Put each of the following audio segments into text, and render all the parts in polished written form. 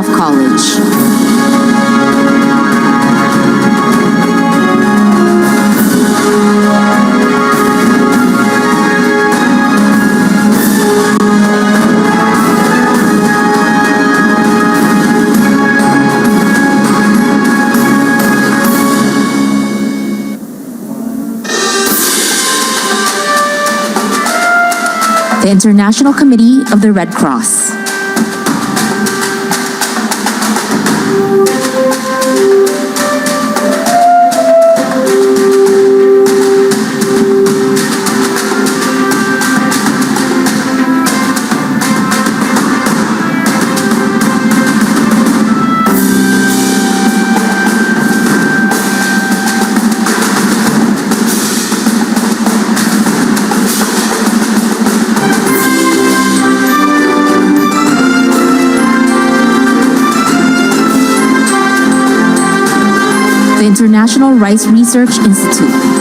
Staff College. The International Committee of the Red Cross. The International Rice Research Institute.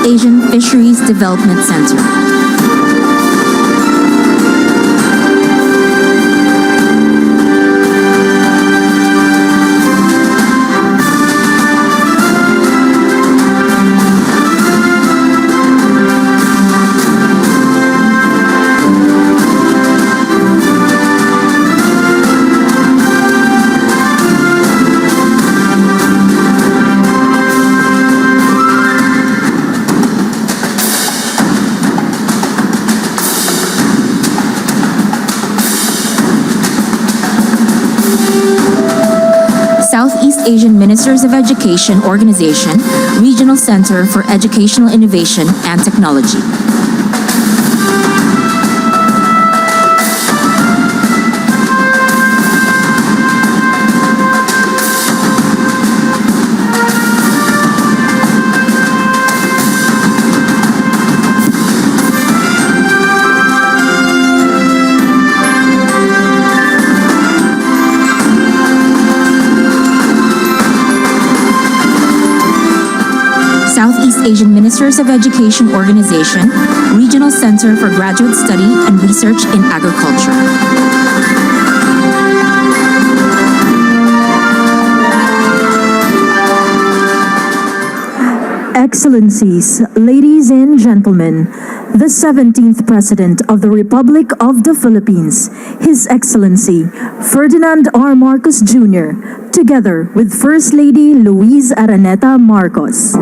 Asian Fisheries Development Center. Southeast Asian Ministers of Education Organization, Regional Center for Educational Innovation and Technology. Southeast Asian Ministers of Education Organization, Regional Center for Graduate Study and Research in Agriculture. Excellencies, ladies and gentlemen, the 17th President of the Republic of the Philippines, His Excellency Ferdinand R. Marcos Jr., together with First Lady Luis Araneta Marcos.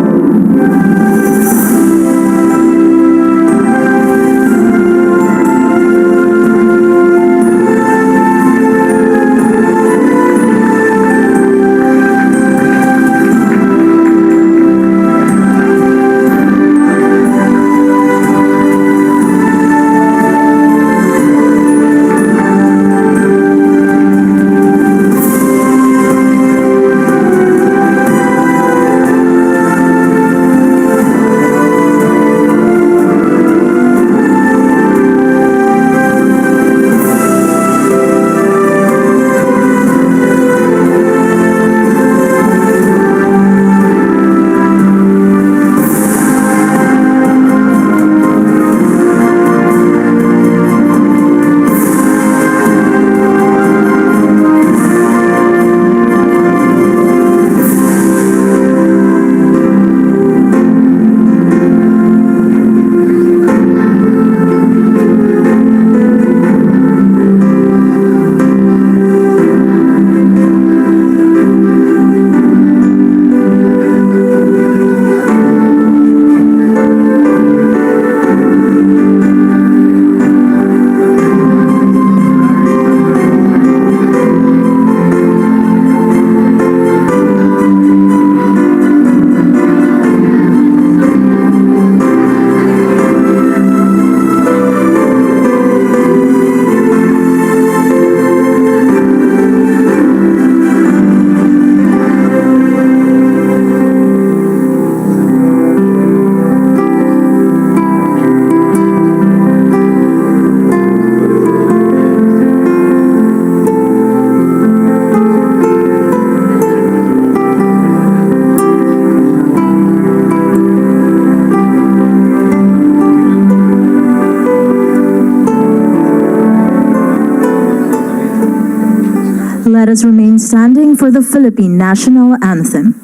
let us remain standing for the Philippine national anthem.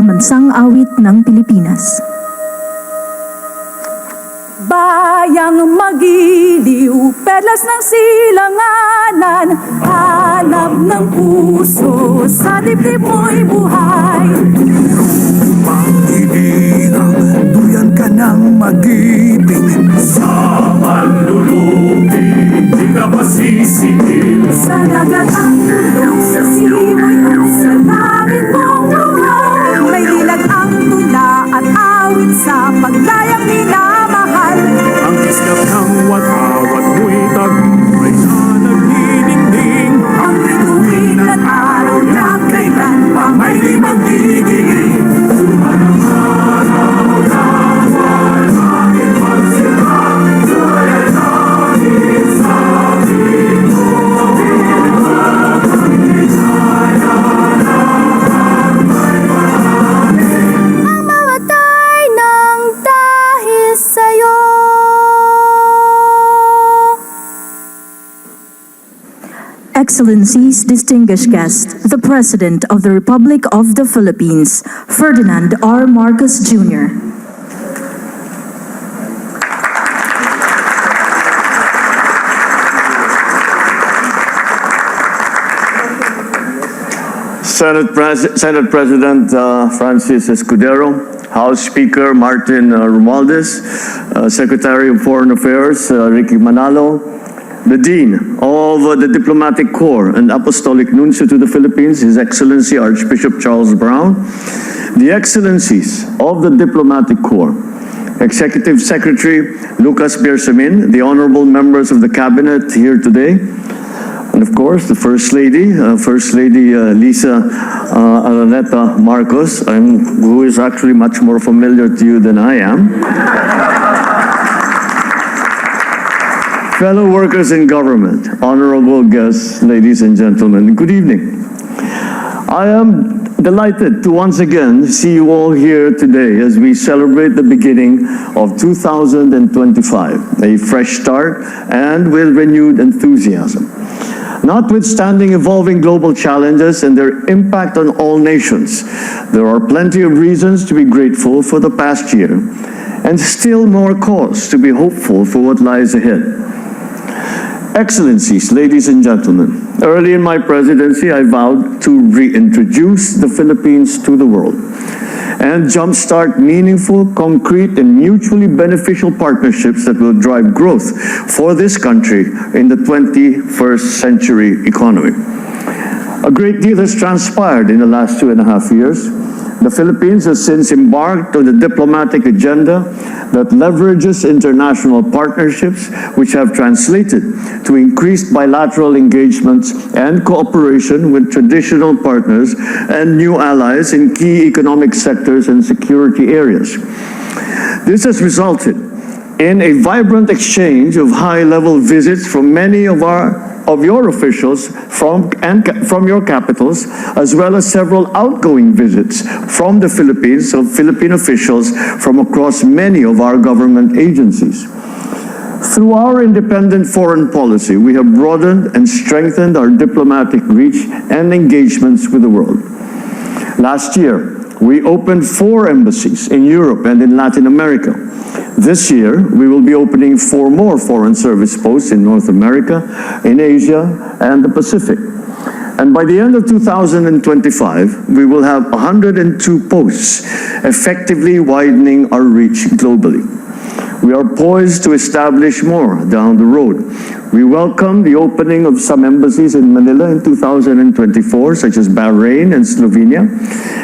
Bansang awit ng Pilipinas. Bayang magiliw, perlas ng silanganan, hanap ng puso, sa dibdib mo'y buhay. Pag-ibig, duyan ka ng mag-ibig. Sa manlulubi, di ka masisingil. Sa dagat ang tulong, sa simoy at sa langit mong lugaw. May dilag ang tula at awit sa paglayang minamahal. Ang iskap ng wat-awat mo'y tagumpay na nagdidingding. Ang bituin at araw na kailan pa may di magdidilim. Excellencies, distinguished guests, the President of the Republic of the Philippines, Ferdinand R. Marcos Jr. Senate President Francis Escudero, House Speaker Martin Romualdez, Secretary of Foreign Affairs Ricky Manalo, the Dean of the Diplomatic Corps and Apostolic Nuncio to the Philippines, His Excellency Archbishop Charles Brown, the Excellencies of the Diplomatic Corps, Executive Secretary Lucas Bersamin, the honorable members of the Cabinet here today, and of course, the First Lady Lisa Araneta Marcos, who is actually much more familiar to you than I am. Fellow workers in government, honorable guests, ladies and gentlemen, good evening. I am delighted to once again see you all here today as we celebrate the beginning of 2025, a fresh start and with renewed enthusiasm. Notwithstanding evolving global challenges and their impact on all nations, there are plenty of reasons to be grateful for the past year, and still more cause to be hopeful for what lies ahead. Excellencies, ladies and gentlemen, early in my presidency, I vowed to reintroduce the Philippines to the world and jumpstart meaningful, concrete, and mutually beneficial partnerships that will drive growth for this country in the 21st century economy. A great deal has transpired in the last 2.5 years. The Philippines has since embarked on a diplomatic agenda that leverages international partnerships, which have translated to increased bilateral engagements and cooperation with traditional partners and new allies in key economic sectors and security areas. This has resulted in a vibrant exchange of high-level visits from many of your officials from your capitals, as well as several outgoing visits from the Philippines of Philippine officials from across many of our government agencies. Through our independent foreign policy, we have broadened and strengthened our diplomatic reach and engagements with the world. Last year, we opened 4 embassies in Europe and in Latin America. This year, we will be opening 4 more foreign service posts in North America, in Asia, and the Pacific. And by the end of 2025, we will have 102 posts, effectively widening our reach globally. We are poised to establish more down the road. We welcome the opening of some embassies in Manila in 2024, such as Bahrain and Slovenia,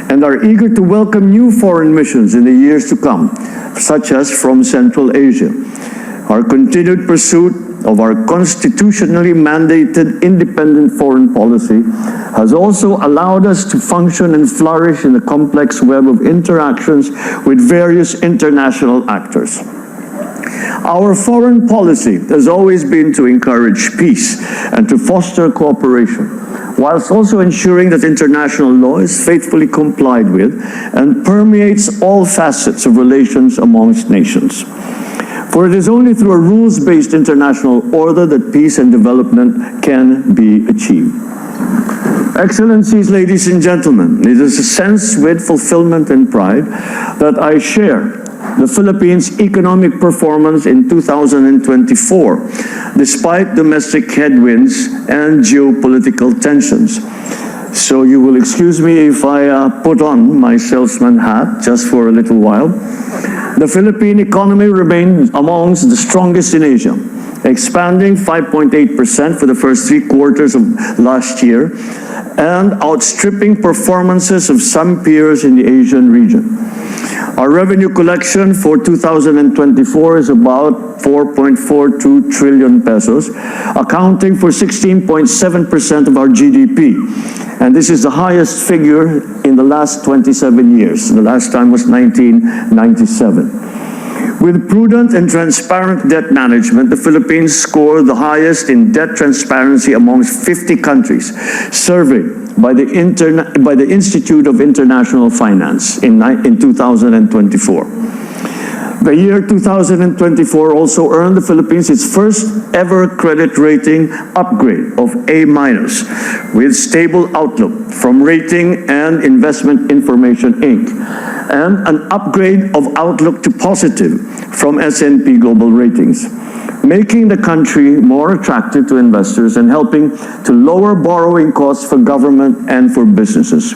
and are eager to welcome new foreign missions in the years to come, such as from Central Asia. Our continued pursuit of our constitutionally mandated independent foreign policy has also allowed us to function and flourish in the complex web of interactions with various international actors. Our foreign policy has always been to encourage peace and to foster cooperation, whilst also ensuring that international law is faithfully complied with and permeates all facets of relations amongst nations. For it is only through a rules-based international order that peace and development can be achieved. Excellencies, ladies and gentlemen, it is a sense with fulfillment and pride that I share the Philippines' economic performance in 2024, despite domestic headwinds and geopolitical tensions. So you will excuse me if I put on my salesman hat just for a little while. The Philippine economy remains amongst the strongest in Asia, expanding 5.8% for the first 3 quarters of last year and outstripping performances of some peers in the Asian region. Our revenue collection for 2024 is about 4.42 trillion pesos, accounting for 16.7% of our GDP. And this is the highest figure in the last 27 years. The last time was 1997. With prudent and transparent debt management, the Philippines scored the highest in debt transparency amongst 50 countries, surveyed by the Institute of International Finance in 2024. The year 2024 also earned the Philippines its first ever credit rating upgrade of A- with stable outlook from Rating and Investment Information Inc. and an upgrade of outlook to positive from S&P Global Ratings, making the country more attractive to investors and helping to lower borrowing costs for government and for businesses.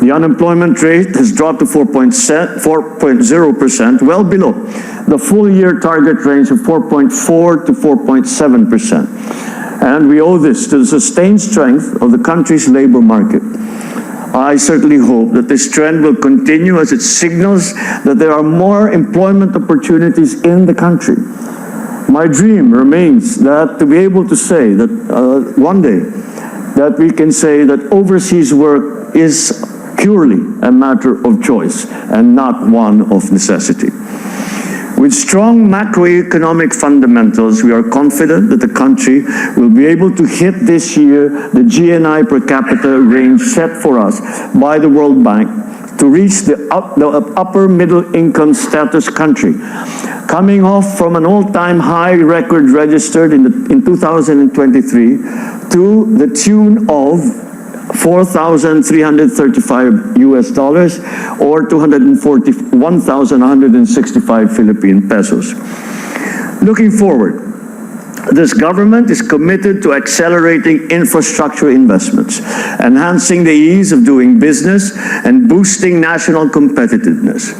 The unemployment rate has dropped to 4.0%, well below the full-year target range of 4.4 to 4.7%. And we owe this to the sustained strength of the country's labor market. I certainly hope that this trend will continue as it signals that there are more employment opportunities in the country. My dream remains that to be able to say that one day that we can say that overseas work is purely a matter of choice and not one of necessity. With strong macroeconomic fundamentals, we are confident that the country will be able to hit this year the GNI per capita range set for us by the World Bank to reach the upper middle income status country, coming off from an all-time high record registered in 2023 to the tune of $4,335 or 241,165 Philippine pesos. Looking forward, this government is committed to accelerating infrastructure investments, enhancing the ease of doing business, and boosting national competitiveness.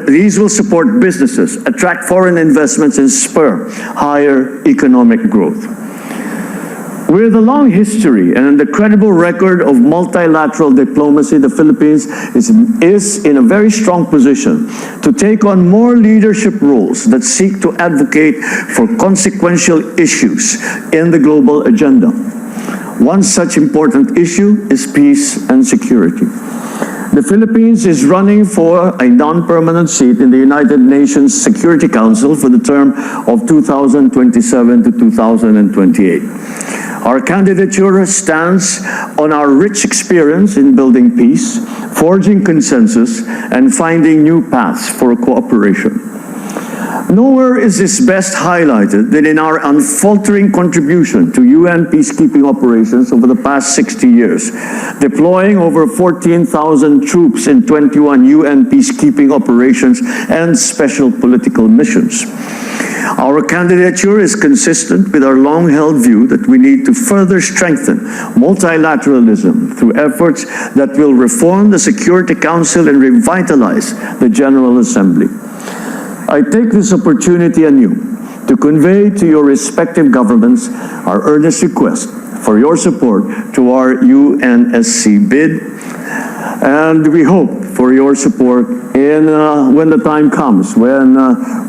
These will support businesses, attract foreign investments, and spur higher economic growth. With a long history and a credible record of multilateral diplomacy, the Philippines is in a very strong position to take on more leadership roles that seek to advocate for consequential issues in the global agenda. One such important issue is peace and security. The Philippines is running for a non-permanent seat in the United Nations Security Council for the term of 2027 to 2028. Our candidature stands on our rich experience in building peace, forging consensus, and finding new paths for cooperation. Nowhere is this best highlighted than in our unfaltering contribution to UN peacekeeping operations over the past 60 years, deploying over 14,000 troops in 21 UN peacekeeping operations and special political missions. Our candidature is consistent with our long-held view that we need to further strengthen multilateralism through efforts that will reform the Security Council and revitalize the General Assembly. I take this opportunity anew to convey to your respective governments our earnest request for your support to our UNSC bid, and we hope for your support when the time comes, when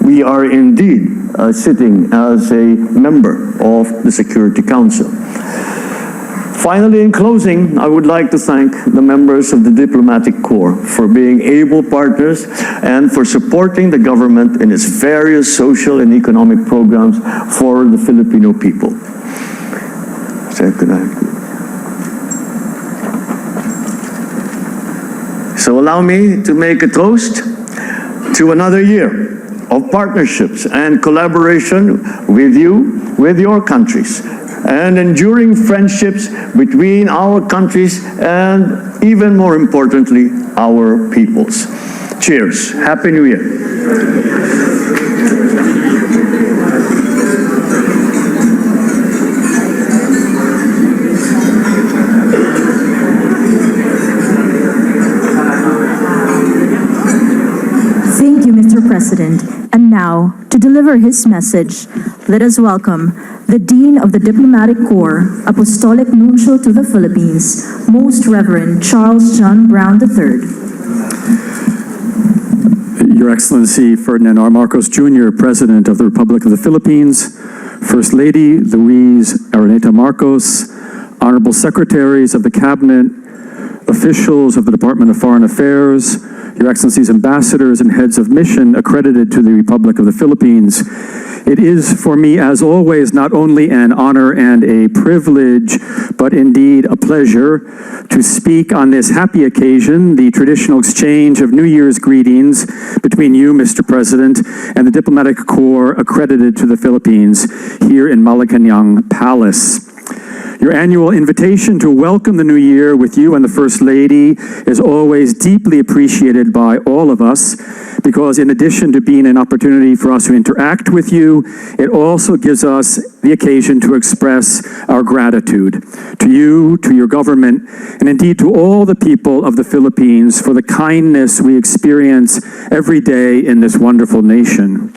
we are indeed sitting as a member of the Security Council. Finally, in closing, I would like to thank the members of the Diplomatic Corps for being able partners and for supporting the government in its various social and economic programs for the Filipino people. So allow me to make a toast to another year of partnerships and collaboration with you, with your countries, and enduring friendships between our countries and, even more importantly, our peoples. Cheers. Happy New Year. Thank you, Mr. President. And now, to deliver his message, let us welcome the Dean of the Diplomatic Corps, Apostolic Nuncio to the Philippines, Most Reverend Charles John Brown III. Your Excellency Ferdinand R. Marcos Jr., President of the Republic of the Philippines, First Lady Louise Araneta Marcos, Honorable Secretaries of the Cabinet, officials of the Department of Foreign Affairs, Your Excellencies ambassadors and heads of mission accredited to the Republic of the Philippines. It is for me, as always, not only an honor and a privilege, but indeed a pleasure to speak on this happy occasion, the traditional exchange of New Year's greetings between you, Mr. President, and the Diplomatic Corps accredited to the Philippines here in Malacanang Palace. Your annual invitation to welcome the new year with you and the First Lady is always deeply appreciated by all of us, because in addition to being an opportunity for us to interact with you, it also gives us the occasion to express our gratitude to you, to your government, and indeed to all the people of the Philippines for the kindness we experience every day in this wonderful nation.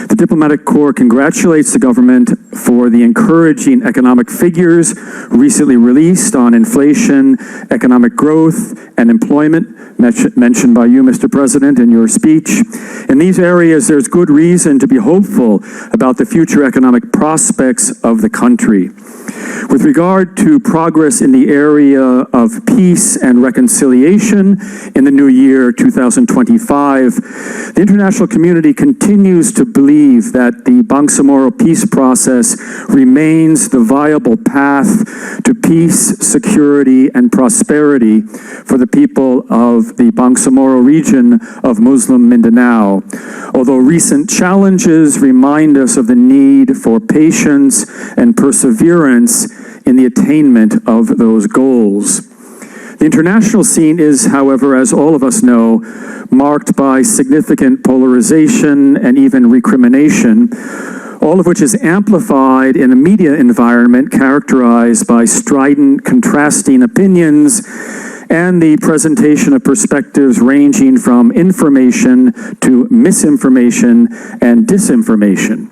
The Diplomatic Corps congratulates the government for the encouraging economic figures recently released on inflation, economic growth, and employment, mentioned by you, Mr. President, in your speech. In these areas, there's good reason to be hopeful about the future economic prospects of the country. With regard to progress in the area of peace and reconciliation in the new year 2025, the international community continues to believe that the Bangsamoro peace process remains the viable path to peace, security, and prosperity for the people of the Bangsamoro region of Muslim Mindanao. Although recent challenges remind us of the need for patience and perseverance in the attainment of those goals. The international scene is, however, as all of us know, marked by significant polarization and even recrimination, all of which is amplified in a media environment characterized by strident, contrasting opinions and the presentation of perspectives ranging from information to misinformation and disinformation.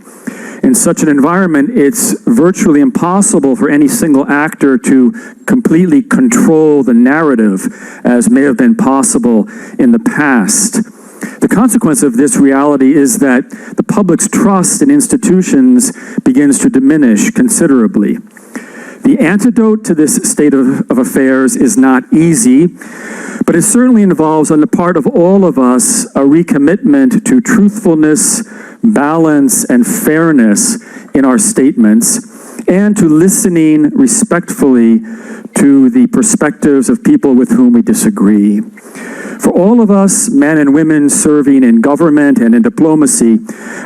In such an environment, it's virtually impossible for any single actor to completely control the narrative, as may have been possible in the past. The consequence of this reality is that the public's trust in institutions begins to diminish considerably. The antidote to this state of affairs is not easy, but it certainly involves, on the part of all of us, a recommitment to truthfulness, balance, and fairness in our statements, and to listening respectfully to the perspectives of people with whom we disagree. For all of us, men and women serving in government and in diplomacy,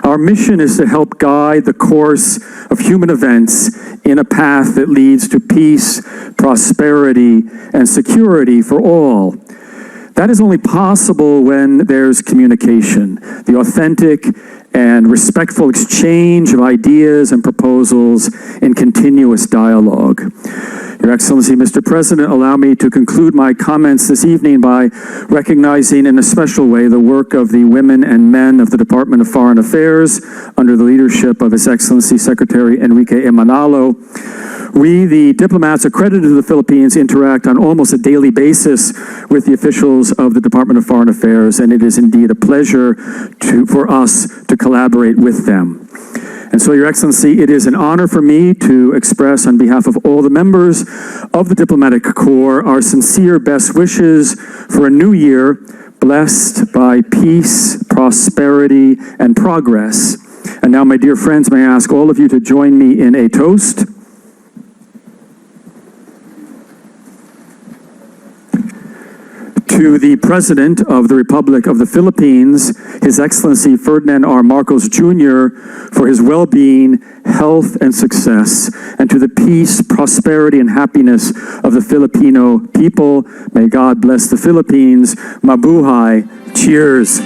our mission is to help guide the course of human events in a path that leads to peace, prosperity, and security for all. That is only possible when there's communication, the authentic and respectful exchange of ideas and proposals in continuous dialogue. Your Excellency, Mr. President, allow me to conclude my comments this evening by recognizing in a special way the work of the women and men of the Department of Foreign Affairs under the leadership of His Excellency Secretary Enrique Emanalo. We, the diplomats accredited to the Philippines, interact on almost a daily basis with the officials of the Department of Foreign Affairs, and it is indeed a pleasure for us to collaborate with them. And so, Your Excellency, it is an honor for me to express on behalf of all the members of the Diplomatic Corps our sincere best wishes for a new year blessed by peace, prosperity, and progress. And now, my dear friends, may I ask all of you to join me in a toast. To the President of the Republic of the Philippines, His Excellency Ferdinand R. Marcos Jr., for his well-being, health, and success, and to the peace, prosperity, and happiness of the Filipino people, may God bless the Philippines. Mabuhay. Cheers.